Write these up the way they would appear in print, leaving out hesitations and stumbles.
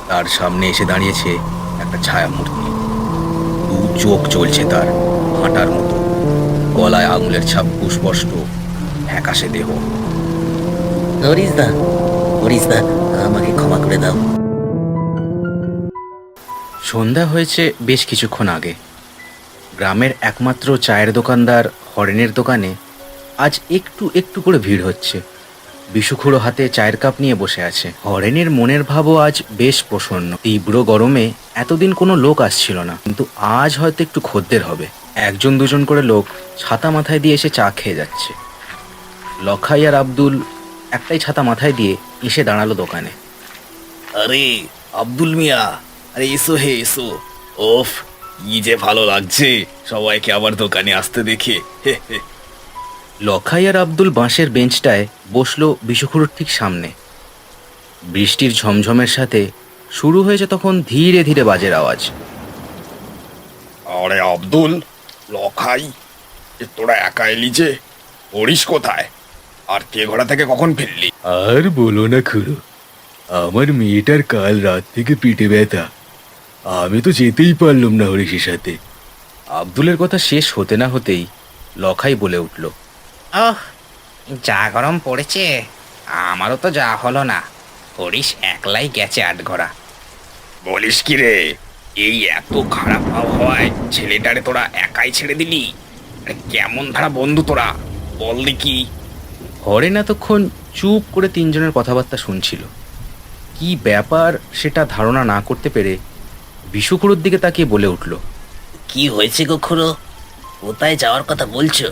তার সামনে এসে দাঁড়িয়েছে একটা ছায়ামূর্তি। দু চোখ চলছে তার, হাঁটার মতো, গলায় আঙুলের ছাপ স্পষ্ট, ফ্যাকাশে দেহ। হরিশ দা, হরিশ দা, আমাকে ক্ষমা করে দাও। সন্ধ্যা হয়েছে বেশ কিছুক্ষণ আগে। গ্রামের একমাত্র চায়ের দোকানদার হরেনের দোকানে আজ একটু একটু করে ভিড় হচ্ছে। বিষুখুড়ো হাতে চায়ের কাপ নিয়ে বসে আছে। হরেনের মনের ভাবও আজ বেশ প্রসন্ন। তীব্র গরমে এতদিন কোনো লোক আসছিল না, কিন্তু আজ হয়তো একটু খদ্দের হবে। একজন দুজন করে লোক ছাতা মাথায় দিয়ে এসে চা খেয়ে যাচ্ছে। লখাই আর আব্দুল একটাই ছাতা মাথায় দিয়ে এসে দাঁড়ালো দোকানে। আরে আব্দুল মিয়া, আরে এসো হে এসো। ওফ, কি যে ভালো লাগছে সবাইকে আবার দোকানে আসতে দেখে। হে হে। লখাই আর আব্দুল বাঁশের বেঞ্চটায় বসলো বিষুখুড়োর ঠিক সামনে। বৃষ্টির ঝমঝমের সাথে শুরু হয়েছে তখন ধীরে ধীরে বাজের আওয়াজ। আরে আব্দুল, লখাই, তোরা একা এলি যে? হরিশ কোথায়? আর কে ঘোড়া থেকে কখন ফিরলি? আর বলো না খুড়ো, আমার মেয়েটার কাল রাত থেকে পিঠে ব্যথা। আমি তো যেতেই পারলাম না হরিশের সাথে। আব্দুলের কথা শেষ হতে না হতেই লখাই বলে উঠল, ওহ, যা গরম পড়েছে, আমারও তো যা হলো না। হরিশ একলাই গেছে আটঘরা। বলিস কি রে? এই এত খারাপ আবহাওয়ায় ছেলেটারে তোরা একাই ছেড়ে দিলি? আরে কেমন ধারা বন্ধু তোরা, বল দেখি। হরেন এতক্ষণ চুপ করে তিনজনের কথাবার্তা শুনছিল। কি ব্যাপার সেটা ধারণা না করতে পেরে বিষুখুড়োর দিকে তাকিয়ে বলে উঠল, কি হয়েছে গো খুড়ো? কোথায় যাওয়ার কথা বলছো?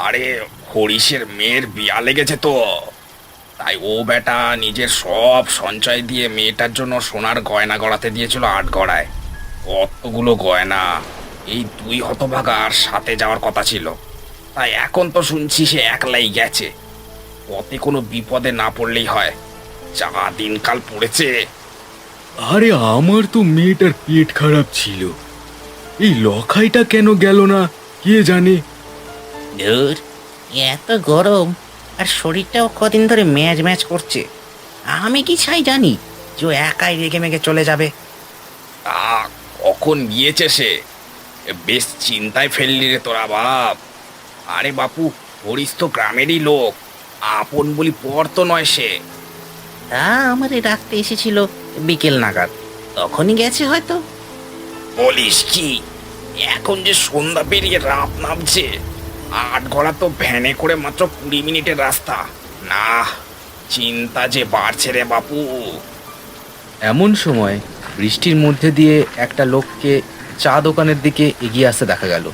আরে হরিশের মেয়ের বিয়া লেগেছে তো, তাই ও বেটা নিজের সব সঞ্চয় দিয়ে মেয়েটার জন্য সোনার গয়না গড়াতে দিয়েছিল আটগড়ায়। কতগুলো গয়না এই দুই হতভাগার সাথে যাওয়ার কথা ছিল, তাই এখন তো শুনছি সে একলাই গেছে। পথে কোনো বিপদে না পড়লেই হয়, যা দিনকাল পড়েছে। আরে আমার তো মেয়েটার পেট খারাপ ছিল, এই লখাইটা কেন গেল না কে জানে। ধুর, এত গরম আর শরীরটাও কদিন ধরে ম্যাজ ম্যাজ করছে। আমি কি ছাই জানি যে ও একাই রেগে মেগে চলে যাবে? তা কখন গিয়েছে সে? বেশ চিন্তায় ফেললি রে তোরা বাপ। আরে বাপু, হরিশ তো গ্রামেরই লোক, আপন বলি পর তো নয় সে। তা আমারে ডাকতে এসেছিল বিকেল নাগাদ, তখনই গেছে হয়তো। বলিস কি? এখন যে সন্ধ্যা পেরিয়ে রাত নামছে, আটঘরা তো ভ্যানে করে মাত্র 20 মিনিটের রাস্তা। না, চিন্তা যে বাড়ছে রে বাপু। এমন সময় বৃষ্টির মধ্যে দিয়ে একটা লোককে চা দোকানের দিকে এগিয়ে আসতে দেখা গেল।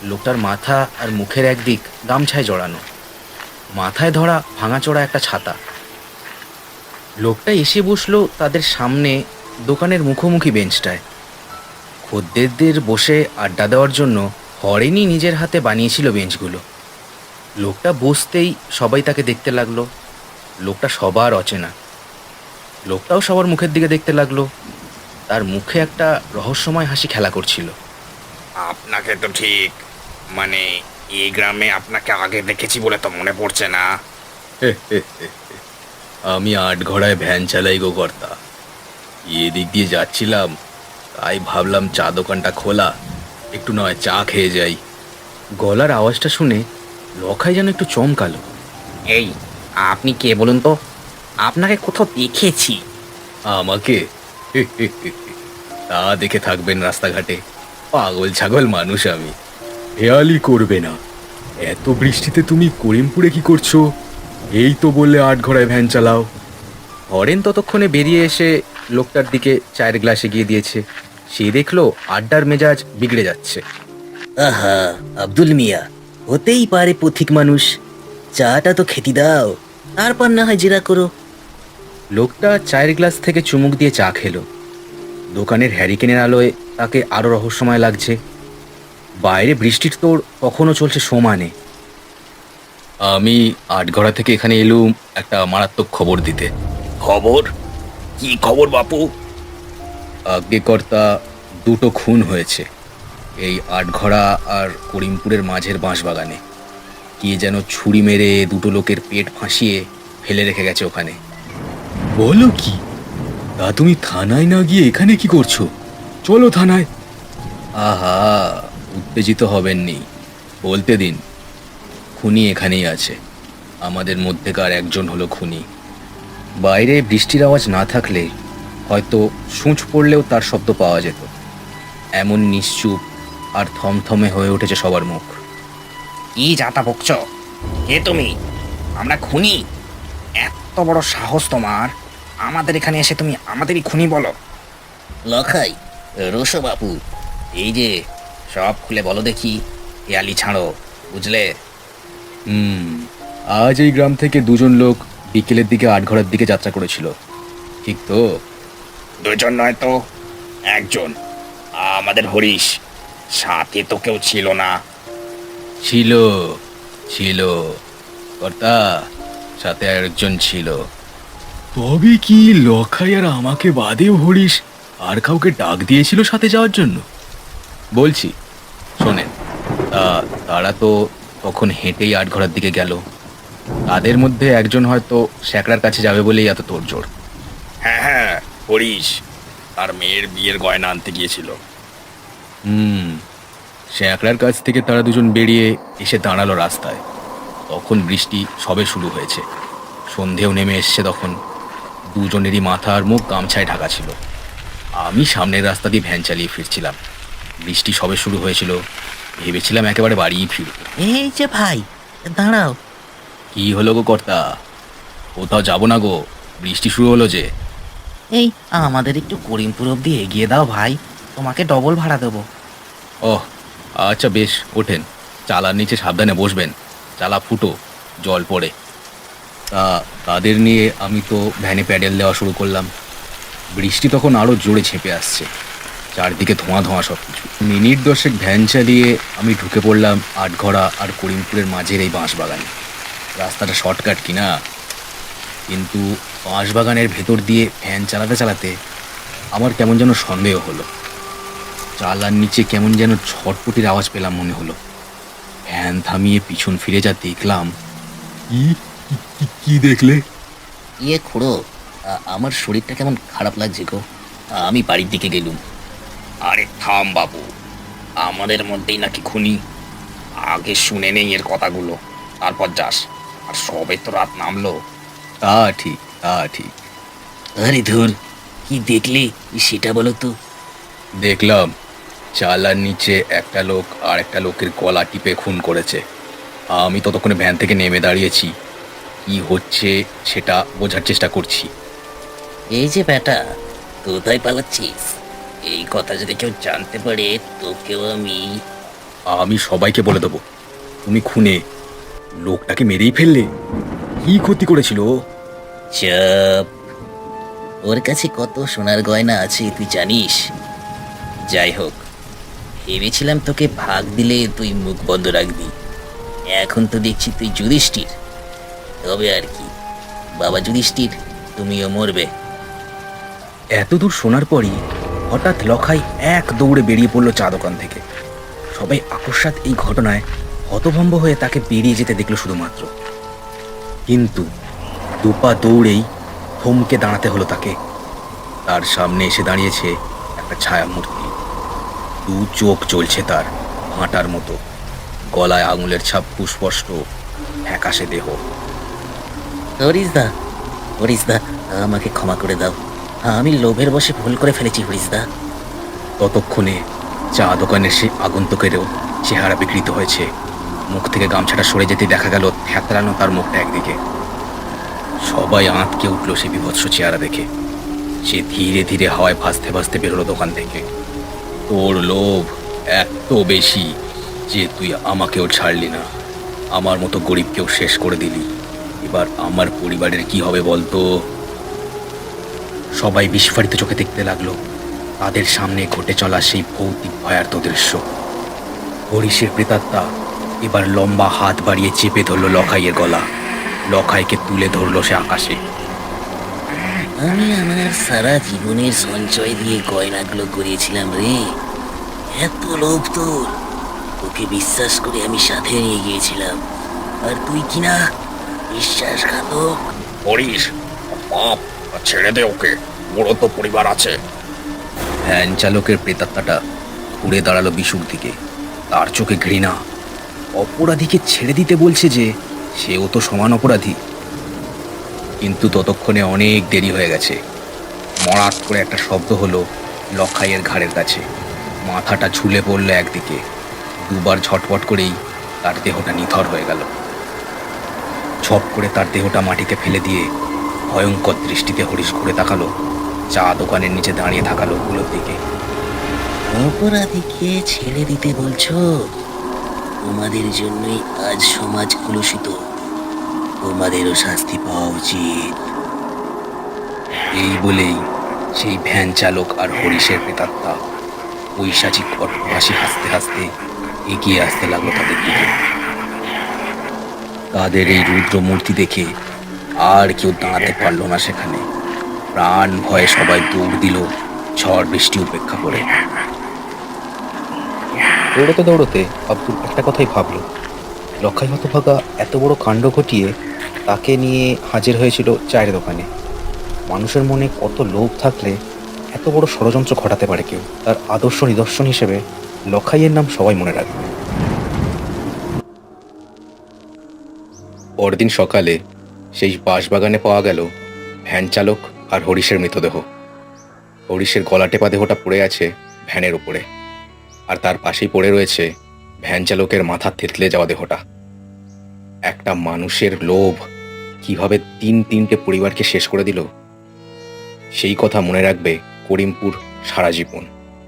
লোকটার মাথা আর মুখের একদিক গামছায় জড়ানো, মাথায় ধরা ভাঙাচোরা একটা ছাতা। লোকটা এসে বসলো তাদের সামনে দোকানের মুখোমুখি বেঞ্চটায়। খদ্দেরদের বসে আড্ডা দেওয়ার জন্য হরেনই নিজের হাতে বানিয়েছিল বেঞ্চগুলো। লোকটা বসতেই সবাই তাকে দেখতে লাগলো। লোকটা সবার অচেনা। লোকটাও সবার মুখের দিকে দেখতে লাগলো। তার মুখে একটা রহস্যময় হাসি খেলা করছিল। আপনাকে তো ঠিক, মানে এই গ্রামে আপনাকে আগে দেখেছি বলে তো মনে পড়ছে না। আমি আটঘড়ায় ভ্যান চালাই গো কর্তা। এদিক দিয়ে যাচ্ছিলাম, তাই ভাবলাম চা দোকানটা খোলা, একটু নয় চা খেয়ে যাই। গলার আওয়াজটা শুনে লখাই যেন একটু চমকালো। এই, আপনি কে বলুন তো? আপনাকে কোথাও দেখেছি। আমাকে? তা দেখে থাকবেন রাস্তাঘাটে, পাগল ছাগল মানুষ আমি। হেয়ালি করবে না, এত বৃষ্টিতে তুমি করিমপুরে কি করছো? এই তো বললে আটঘরায় ভ্যান চালাও। হরেন ততক্ষণে বেরিয়ে এসে লোকটার দিকে চায়ের গ্লাস এগিয়ে দিয়েছে। সে দেখলো আড্ডার মেজাজ বিগড়ে যাচ্ছে। আহা, আব্দুল মিয়া, হতেই পারে পথিক মানুষ। চাটা তো খেতে দাও, তারপর না হয় জিরা করো। লোকটা চায়ের গ্লাস থেকে চুমুক দিয়ে চা খেলো। দোকানের হ্যারিকেনের আলোয় তাকে আরো রহস্যময় লাগছে। বাইরে বৃষ্টির তোড় তখনও চলছে সমানে। আমি আটঘরা থেকে এখানে এলুম একটা মারাত্মক খবর দিতে। খবর? কি খবর বাপু? আজ্ঞে কর্তা, দুটো খুন হয়েছে এই আটঘরা আর করিমপুরের মাঝের বাঁশবাগানে। কে যেন ছুরি মেরে দুটো লোকের পেট ফাঁসিয়ে ফেলে রেখে গেছে ওখানে। বলো কি? তা তুমি থানায় না গিয়ে এখানে কি করছো? চলো থানায়। আহা, উত্তেজিত হবেননি, বলতে দিন। খুনি এখানেই আছে, আমাদের মধ্যেকার একজন হলো খুনি। বাইরে বৃষ্টির আওয়াজ না থাকলে হয়তো সূঁচ পড়লেও তার শব্দ পাওয়া যেত। এমন নিশ্চুপ আর থমথমে হয়ে উঠেছে সবার মুখ। কি যাতা বকছ? কে তুমি? আমরা খুনি? এত বড় সাহস তোমার, আমাদের এখানে এসে তুমি আমাদেরই খুনি বলো? লখাই, রোশো বাপু, এই যে, সব খুলে বলো দেখি, হেয়ালি ছাড়ো, বুঝলে? আজ এই গ্রাম থেকে দুজন লোক বিকেলের দিকে আটঘরের দিকে যাত্রা করেছিল, ঠিক তো? দুজন নয় তো, একজন। আমাদের হরিশ, সাথে তো কেউ ছিল না। ছিল, ছিল কর্তা, সাথে আরেকজন ছিল। তবে কি লখাই আর আমাকে বাদেও হরিশ আর কাউকে ডাক দিয়েছিল সাথে যাওয়ার জন্য? বলছি, শোনেন। তারা তো তখন হেঁটেই আটঘরের দিকে গেল। তাদের মধ্যে একজন হয়তো স্যাকরার কাছে যাবে বলেই এত তোড়জোড়। হ্যাঁ হ্যাঁ, হরিশ তার মেয়ের বিয়ের গয়না আনতে গিয়েছিল। স্যাকরার কাছ থেকে তারা দুজন বেরিয়ে এসে দাঁড়ালো রাস্তায়। তখন বৃষ্টি সবে শুরু হয়েছে, সন্ধেও নেমে এসছে তখন। দুজনেরই মাথা আর মুখ গামছায় ঢাকা ছিল। আমি সামনের রাস্তা দিয়ে ভ্যান চালিয়ে ফিরছিলাম। বৃষ্টি সবে শুরু হয়েছিল, ভেবেছিলাম একেবারে বাড়িই ফিরব। এই যে ভাই, দাঁড়াও। কি হলো গো কর্তা? কোথাও যাবো না গো, বৃষ্টি শুরু হলো যে। এই আমাদের একটু করিমপুর অব্দি এগিয়ে দাও ভাই, তোমাকে ডবল ভাড়া দেবো। ওহ, আচ্ছা বেশ, ওঠেন। চালার নিচে সাবধানে বসবেন, চালা ফুটো, জল পড়ে। তাদের নিয়ে আমি তো ভ্যানে প্যাডেল দেওয়া শুরু করলাম। বৃষ্টি তখন আরও জোরে ছেপে আসছে, চারদিকে ধোঁয়া ধোঁয়া সব কিছু। মিনিট 10 ভ্যান চালিয়ে আমি ঢুকে পড়লাম আটঘরা আর করিমপুরের মাঝের এই বাঁশবাগানে। রাস্তাটা শর্টকাট কিনা, কিন্তু বাঁশবাগানের ভেতর দিয়ে ভ্যান চালাতে চালাতে আমার কেমন যেন সন্দেহ হলো। চালার নিচে কেমন যেন ছটপটির আওয়াজ পেলাম মনে হলো। ভ্যান থামিয়ে পিছন ফিরে যা দেখলাম। কি কি দেখলে? ইয়ে খুড়ো, আমার শরীরটা কেমন খারাপ লাগছে গো। আমি বাড়ির দিকে গেলুম। আরে থাম বাবু, আমাদের মধ্যেই নাকি খুনি? আগে শুনে নেই এর কথাগুলো, তারপর যাস। আর সবে তো রাত নামলো। তা ঠিক, তা ঠিক। আরে ধুর, কি দেখলে সেটা বলো তো। দেখলাম চালার নিচে একটা লোক আর একটা লোকের গলা টিপে খুন করেছে। আমি ততক্ষণে ভ্যান থেকে নেমে দাঁড়িয়েছি, কি হচ্ছে সেটা বোঝার চেষ্টা করছি। এই যে বেটা, কোথায় পালাচ্ছিস? এই কথা যদি কেউ জানতে পারে তোকেও আমি সবাইকে বলে দেবো তুমি খুনে। লোকটাকে মেরেই ফেললে? কি ক্ষতি করেছিল ও? চাপ। ওর কাছে কত সোনার গয়না আছে তুই জানিস? যাই হোক, ভেবেছিলাম তোকে ভাগ দিলে তুই মুখ বন্ধ রাখবি। এখন তো দেখছি তুই যুধিষ্ঠির। তবে আর কি, বাবা যুধিষ্ঠির, তুমিও মরবে। এত দূর শোনার পরই হঠাৎ লখাই এক দৌড়ে বেরিয়ে পড়লো চা দোকান থেকে। সবাই আকস্মাৎ এই ঘটনায় হতভম্ব হয়ে তাকে বেরিয়ে যেতে দেখলো শুধুমাত্র। কিন্তু দুপা দৌড়েই থমকে দাঁড়াতে হলো তাকে। তার সামনে এসে দাঁড়িয়েছে একটা ছায়া মূর্তি। দু চোখ জ্বলছে তার ভাঁটার মতো, গলায় আঙুলের ছাপ সুস্পষ্ট, ফ্যাকাশে দেহ। হরিশদা, হরিশদা, আমাকে ক্ষমা করে দাও। আমি লোভের বশে ভুল করে ফেলেছি হরিশদা। ততক্ষণে চা দোকানের সে আগন্তুকেরও চেহারা বিকৃত হয়েছে। মুখ থেকে গামছাটা সরে যেতে দেখা গেল থ্যাতরানো তার মুখটা একদিকে। সবাই আঁতকে উঠল সে বিভৎস চেহারা দেখে। সে ধীরে ধীরে হাওয়ায় ভাসতে ভাসতে বেরোলো দোকান থেকে। তোর লোভ এত বেশি যে তুই আমাকেও ছাড়লি না, আমার মতো গরিবকেও শেষ করে দিলি। এবার আমার পরিবারের কি হবে বলতো? সবাই বিস্ফারিত চোখে দেখতে লাগলো তাদের সামনে ঘটে চলা সেই ভৌতিক ভয়ার্ত দৃশ্য। হরিশের প্রেতাত্মা এবার লম্বা হাত বাড়িয়ে চেপে ধরলো লখাইয়ের গলা। লখাইকে তুলে ধরলো সে আকাশে। আমি আমার সারা জীবনের সঞ্চয় দিয়ে গয়নাগুলো গড়িয়েছিলাম রে। এত লোভ তোর! তোকে বিশ্বাস করে আমি সাথে নিয়ে গিয়েছিলাম, আর তুই কিনা বিশ্বাসঘাতক। হরিশ, পাপ, ছেড়ে দে ওকে। বড় তো পরিবার আছে। ভ্যান চালকের প্রেতাত্মাটা ঘুরে দাঁড়ালো বিশুর দিকে। তার চোখে ঘৃণা। অপরাধীকে ছেড়ে দিতে বলছে যে সেও তো সমান অপরাধী। কিন্তু ততক্ষণে অনেক দেরি হয়ে গেছে। মরাত করে একটা শব্দ হলো লখাইয়ের ঘাড়ের কাছে। মাথাটা ঝুলে পড়লো একদিকে। দুবার ঝটপট করেই তার দেহটা নিথর হয়ে গেল। ছপ করে তার দেহটা মাটিতে ফেলে দিয়ে ভয়ঙ্কর দৃষ্টিতে হরিশ ঘুরে তাকালো চা দোকানের নিচে দাঁড়িয়ে থাকা লোকগুলোর দিকে। অপরাধীকে ছেড়ে দিতে বলছো? তোমাদের জন্যই আজ সমাজ কলুষিত, তোমাদেরও শাস্তি পাওয়া উচিত। এই বলেই সেই ভ্যান চালক আর হরিশের প্রেতাত্মা পৈশাচিক অট্টহাসি হাসতে হাসতে এগিয়ে আসতে লাগলো তাদের দিকে। তাদের এই রুদ্র মূর্তি দেখে আর কেউ দাঁড়াতে পারল না সেখানে। প্রাণ ভয়ে সবাই দৌড় দিল ঝড় বৃষ্টি উপেক্ষা করে। দৌড়তে দৌড়তে আব্দুল একটা কথাই ভাবল, লক্ষাই হতভাগা এত বড় কাণ্ড ঘটিয়ে তাকে নিয়ে হাজির হয়েছিল চায়ের দোকানে। মানুষের মনে কত লোভ থাকলে এত বড় ষড়যন্ত্র ঘটাতে পারে কেউ। তার আদর্শ নিদর্শন হিসেবে লখাইয়ের নাম সবাই মনে রাখবে। পরদিন সকালে সেই বাঁশবাগানে পাওয়া গেল ভ্যান চালক আর হরিশের মৃতদেহ। হরিশের গলা টেপা দেহটা পড়ে আছে ভ্যানের উপরে, আর তার পাশেই পড়ে রয়েছে ভ্যান চালকের মাথা থেতলে যাওয়া দেহটা। একটা মানুষের লোভ কিভাবে তিনটে পরিবারকে শেষ করে দিল, সেই কথা মনে রাখবে করিমপুর সারা জীবন।